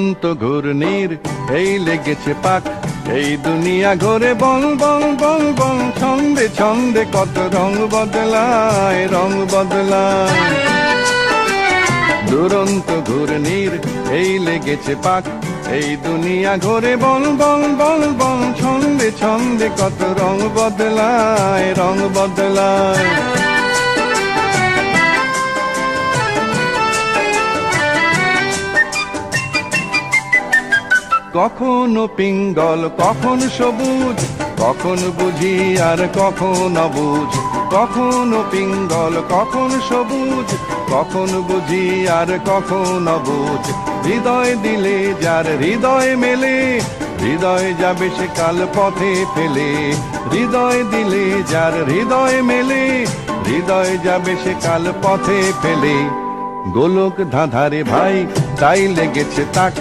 দুরন্ত ঘূর্ণির এই লেগেছে পাক, এই দুনিয়া ঘোরে বং বং বং বং, ছন্দে ছন্দে কত রং বদলায়, রং বদলায়। দুরন্ত ঘূর্ণির এই লেগেছে পাক, এই দুনিয়া ঘোরে বং বং বং বং, ছন্দে ছন্দে কত রং বদলায়, রং বদলায়। কখনো পিঙ্গল কখন সবুজ, কখন বুঝি আর কখন অবুঝ, কখনো পিঙ্গল কখন সবুজ, কখন বুঝি আর কখন অবুঝ। হৃদয় দিলে যার হৃদয় মেলে, হৃদয় যাবে সে কাল পথে ফেলে। হৃদয় দিলে যার হৃদয় মেলে, হৃদয় যাবে সে কাল পথে ফেলে। গোলক ধাঁধারে ভাই তাই লেগেছে তাক,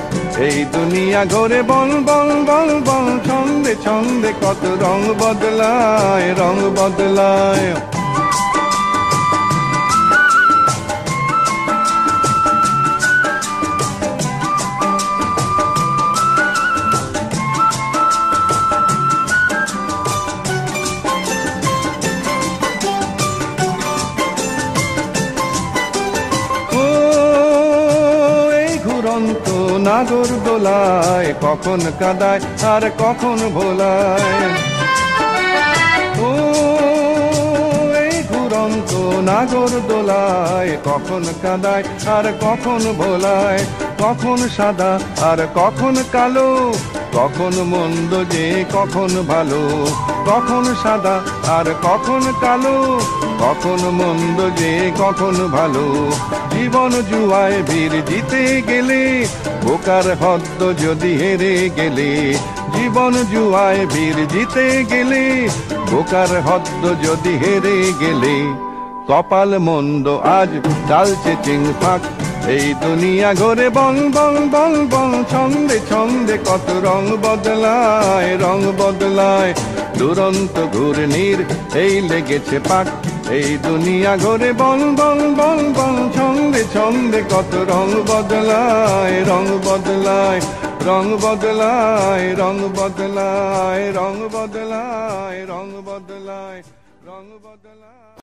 এই দুনিয়া ঘোরে বং বং বং বং, ছন্দে ছন্দে কত রং বদলায়, রং বদলায়। নাগর দোলায় কখন কাদায় আর কখন ভোলায়, ও এই ঘুরন্ত নাগর দোলায় কখন কাদায় আর কখন ভোলায়। কখন সাদা আর কখন কালো, কখন মন্দ যে কখন ভালো। কখন সাদা আর কখন কালো, কখন মন্দ যে কখন ভালো। জীবন জুয়ায় বীর জিতে গেলে, বোকার হদ্দ যদি হেরে গেলে। জীবন জুয়ায় বীর জিতে গেলে, বোকার হদ্দ যদি হেরে গেলে। কপাল মন্দ আজ চালছে চিংফাক, এই দুনিয়া ঘোরে বং বং বং বং, ছন্দে ছন্দে কত রং বদলায়, রং বদলায়। দুরন্ত ঘূর্ণির এই লেগেছে পাক, এই দুনিয়া ঘোরে বং বং বং বং, ছন্দে ছন্দে কত রং বদলায়, রং বদলায়। রং বদলায়, রং বদলায়, রং বদলায়, রং বদলায়, রং বদলায়।